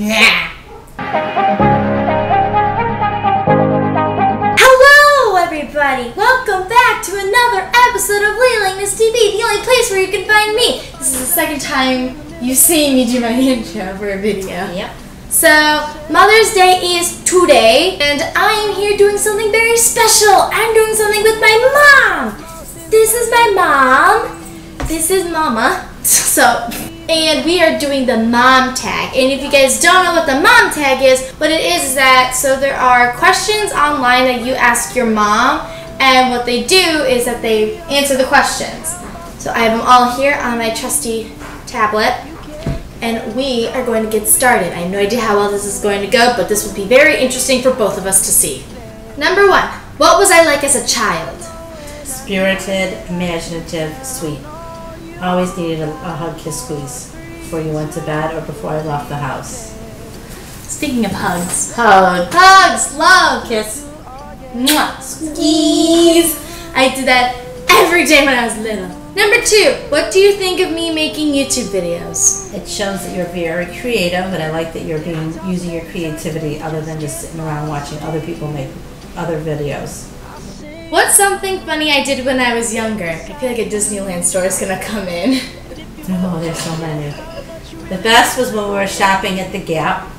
Yeah. Hello, everybody. Welcome back to another episode of Lilingness TV, the only place where you can find me. This is the second time you've seen me do my intro for a video. Yep. So, Mother's Day is today, and I am here doing something very special. I'm doing something with my mom. This is my mom. This is Mama. And we are doing the mom tag. And if you guys don't know what the mom tag is, what it is that, so there are questions online that you ask your mom, and what they do is that they answer the questions. So I have them all here on my trusty tablet. And we are going to get started. I have no idea how well this is going to go, but this will be very interesting for both of us to see. Number 1, what was I like as a child? Spirited, imaginative, sweet. Always needed a hug, kiss, squeeze before you went to bed or before I left the house. Speaking of hugs. Hugs, love, kiss, mwah, squeeze. I did that every day when I was little. Number 2, what do you think of me making YouTube videos? It shows that you're very creative, and I like that you're using your creativity other than just sitting around watching other people make other videos. What's something funny I did when I was younger? I feel like a Disneyland story is gonna come in. Oh, there's so many. The best was when we were shopping at the Gap,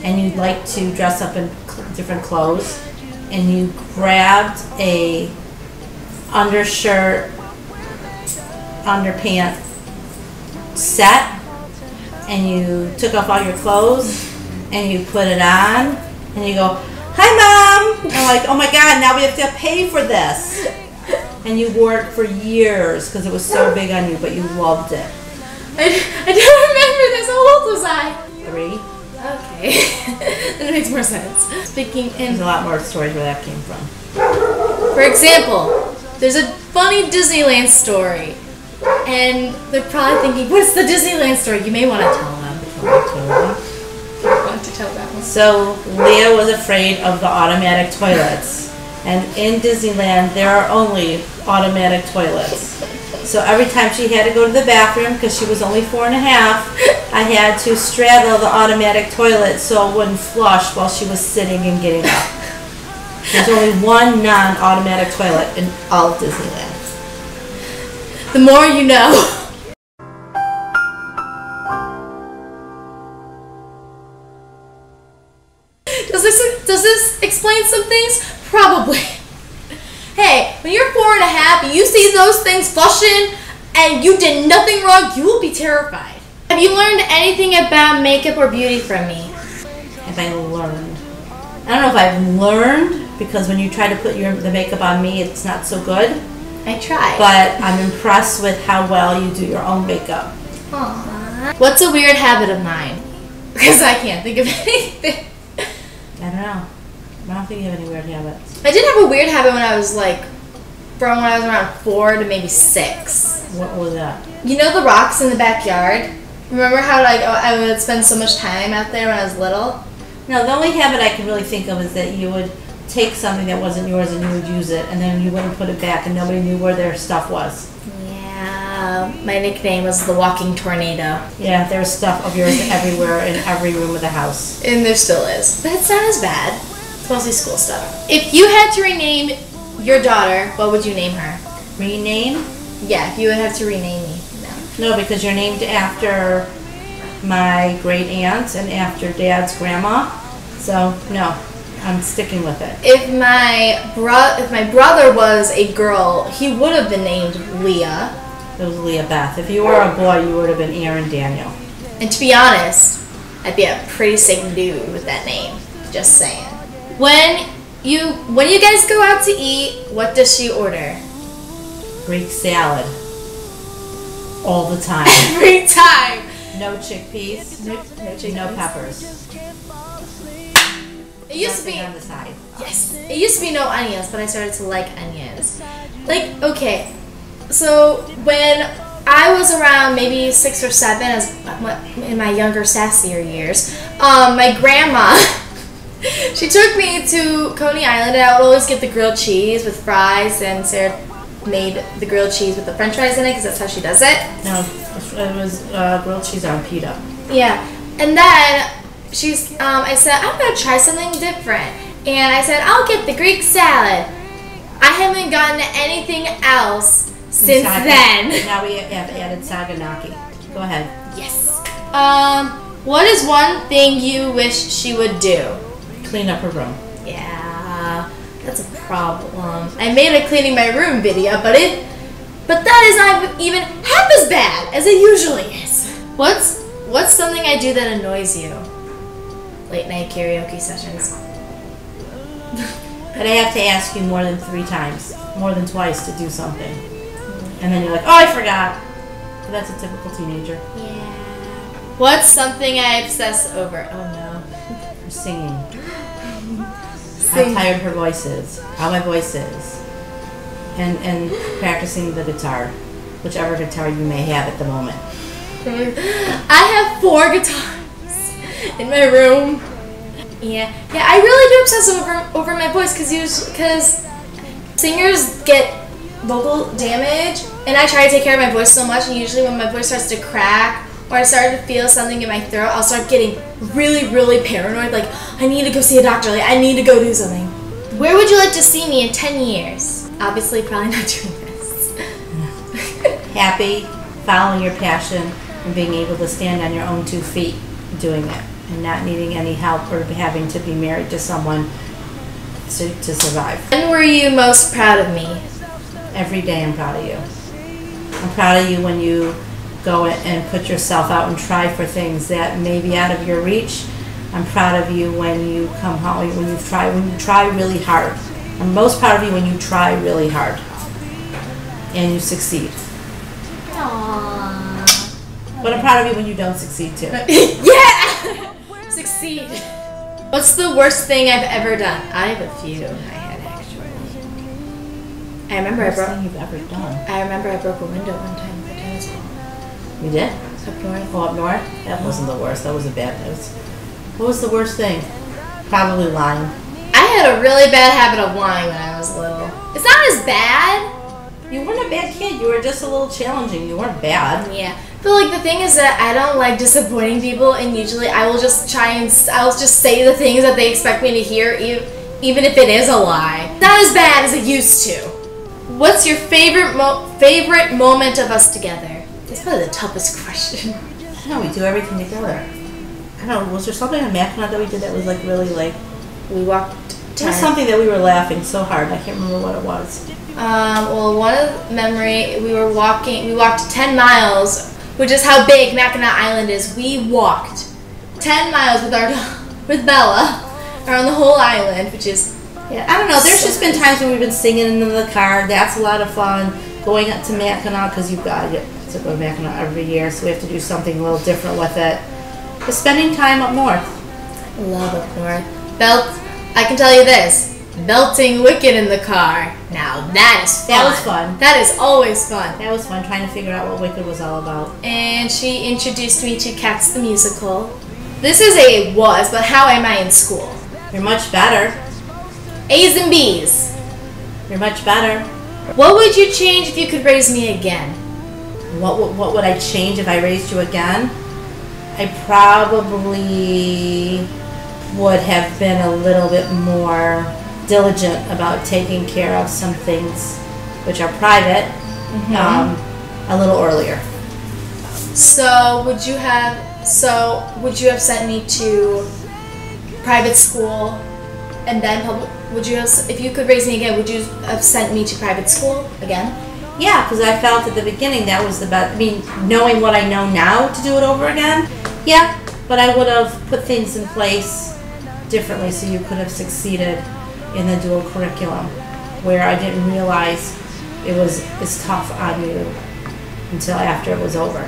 and you'd like to dress up in different clothes, and you grabbed a undershirt, underpant set, and you took off all your clothes and you put it on and you go, "Hi Mom!" And I'm like, "Oh my God, now we have to pay for this." And you wore it for years because it was so big on you, but you loved it. I don't remember this. How old was I? 3. Okay. That makes more sense. There's a lot more stories where that came from. For example, there's a funny Disneyland story. And they're probably thinking, what's the Disneyland story? You may want to tell them. I want to tell that one. So Leah was afraid of the automatic toilets. And in Disneyland, there are only automatic toilets. So every time she had to go to the bathroom, because she was only 4 and a half, I had to straddle the automatic toilet so it wouldn't flush while she was sitting and getting up. There's only one non-automatic toilet in all of Disneyland. The more you know. Does this explain some things? Probably. Hey, when you're 4 and a half, you see those things flushing and you did nothing wrong, you will be terrified. Have you learned anything about makeup or beauty from me? Have I learned? I don't know if I've learned, because when you try to put the makeup on me, it's not so good. I try. But I'm impressed with how well you do your own makeup. Aww. What's a weird habit of mine? Because I can't think of anything. I don't know. I don't think you have any weird habits. I did have a weird habit when I was from when I was around 4 to maybe 6. What was that? You know the rocks in the backyard? Remember how I would spend so much time out there when I was little? No, the only habit I can really think of is that you would take something that wasn't yours and you would use it, and then you wouldn't put it back, and nobody knew where their stuff was. Yeah, my nickname was the Walking Tornado. Yeah, there was stuff of yours everywhere in every room of the house. And there still is. But it's not as bad. It's mostly school stuff. If you had to rename your daughter, what would you name her? Rename? Yeah, if you would have to rename me. No, because you're named after my great aunt and after Dad's grandma. So, no. I'm sticking with it. If my brother was a girl, he would have been named Leah. It was Leah Beth. If you were a boy, you would have been Aaron Daniel. And to be honest, I'd be a pretty sick dude with that name. Just saying. When you guys go out to eat, what does she order? Greek salad. All the time. Every time. No chickpeas. No chickpeas. No peppers. It used to be on the side. Yes. It used to be no onions, but I started to like onions. Okay. So when I was around maybe 6 or 7, in my younger, sassier years, my grandma, she took me to Coney Island, and I would always get the grilled cheese with fries, and Sarah made the grilled cheese with the french fries in it because that's how she does it. No, it was grilled cheese on pita. Yeah, And then I said, I'm going to try something different. And I said, I'll get the Greek salad. I haven't gotten anything else since then. Now we have added saganaki. Go ahead. Yes. What is one thing you wish she would do? Clean up her room. Yeah, that's a problem. I made a cleaning my room video, but that is not even half as bad as it usually is. What's something I do that annoys you? Late night karaoke sessions. But I have to ask you more than 3 times, more than twice to do something. And then you're like, oh, I forgot. But that's a typical teenager. Yeah. What's something I obsess over? Oh no. Singing. How tired her voice is. How my voice is. And practicing the guitar. Whichever guitar you may have at the moment. I have 4 guitars in my room. Yeah, I really do obsess over my voice because singers get vocal damage, and I try to take care of my voice so much, and usually when my voice starts to crack or I start to feel something in my throat, I'll start getting really, really paranoid, like, I need to go see a doctor, like, I need to go do something. Where would you like to see me in 10 years? Obviously, probably not doing this. Happy, following your passion, and being able to stand on your own 2 feet doing it, and not needing any help or having to be married to someone to survive. When were you most proud of me? Every day I'm proud of you. I'm proud of you when you go and put yourself out and try for things that may be out of your reach. I'm proud of you when you come home, when you try really hard. I'm most proud of you when you try really hard and you succeed. Aww. But I'm proud of you when you don't succeed too. Yeah! Succeed. What's the worst thing I've ever done? I have a few. I remember Worst thing you've ever done. I remember I broke a window one time with a tennis ball. You did? Up north. Oh, up north? That wasn't the worst. That was a bad news. What was the worst thing? Probably lying. I had a really bad habit of lying when I was little. It's not as bad. You weren't a bad kid. You were just a little challenging. You weren't bad. Yeah. But like the thing is that I don't like disappointing people, and usually I will just I'll just say the things that they expect me to hear, even if it is a lie. Not as bad as it used to. What's your favorite moment of us together? That's probably the toughest question. I know, we do everything together. I don't know, was there something on Mackinac that we did that was like really like... We walked... There was something that we were laughing so hard, I can't remember what it was. Well, one of memory, we walked 10 miles, which is how big Mackinac Island is. We walked 10 miles with Bella around the whole island, which is... Yeah, I don't know. There's just been times when we've been singing in the car. That's a lot of fun. Going up to Mackinac, because you've got to go to Mackinac every year, so we have to do something a little different with it. But spending time up north. I love up north. I can tell you this. Belting Wicked in the car. Now that is fun. That was fun. That is always fun. That was fun, trying to figure out what Wicked was all about. And she introduced me to Cats the Musical. This is a was, but how am I in school? You're much better. A's and B's. You're much better. What would you change if you could raise me again? What would I change if I raised you again? I probably would have been a little bit more diligent about taking care of some things which are private a little earlier. So would you have sent me to private school and then public? Would you have, if you could raise me again, would you have sent me to private school again? Yeah, because I felt at the beginning that was the best. I mean, knowing what I know now to do it over again, yeah, but I would have put things in place differently so you could have succeeded in the dual curriculum, where I didn't realize it was as tough on you until after it was over.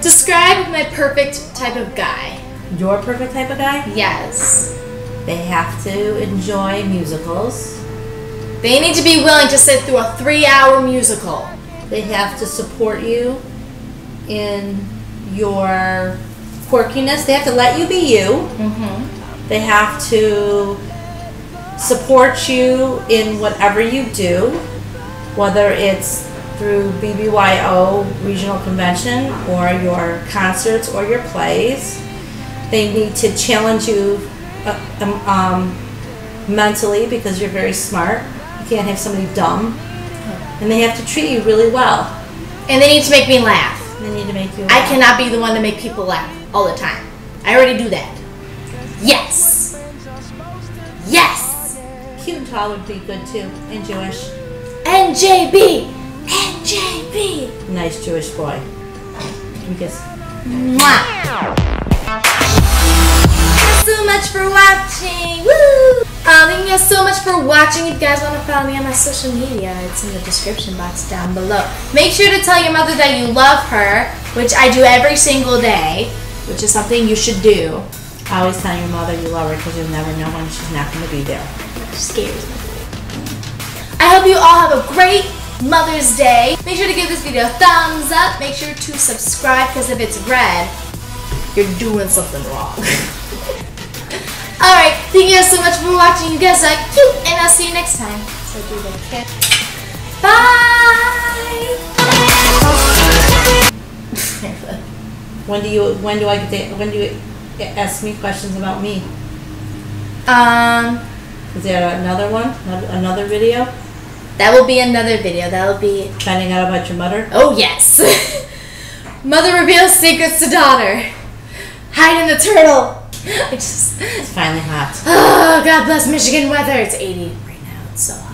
Describe my perfect type of guy. Your perfect type of guy? Yes. They have to enjoy musicals. They need to be willing to sit through a 3-hour musical. They have to support you in your quirkiness. They have to let you be you. Mm-hmm. They have to support you in whatever you do, whether it's through BBYO Regional Convention or your concerts or your plays. They need to challenge you mentally because you're very smart. You can't have somebody dumb. And they have to treat you really well. And they need to make me laugh. They need to make you laugh. I cannot be the one to make people laugh all the time. I already do that. Yes. Yes. Cute and tall would be good too. And Jewish. NJB. NJB. Nice Jewish boy. You guess. Mwah. Thank you so much for watching. Woo! Thank you guys so much for watching. If you guys want to follow me on my social media, it's in the description box down below. Make sure to tell your mother that you love her, which I do every single day, which is something you should do. Always tell your mother you love her because you'll never know when she's not going to be there. It scares me. I hope you all have a great Mother's Day. Make sure to give this video a thumbs up. Make sure to subscribe because if it's red, you're doing something wrong. Alright, thank you guys so much for watching. You guys are cute, and I'll see you next time. So do the kiss. Bye! When do you ask me questions about me? Is there another one? Another video? That will be another video. That will be Finding out about your mother? Oh yes! Mother reveals secrets to daughter. Hide in the turtle. It's finally hot. Oh, God bless Michigan weather. It's 80 right now. It's so hot.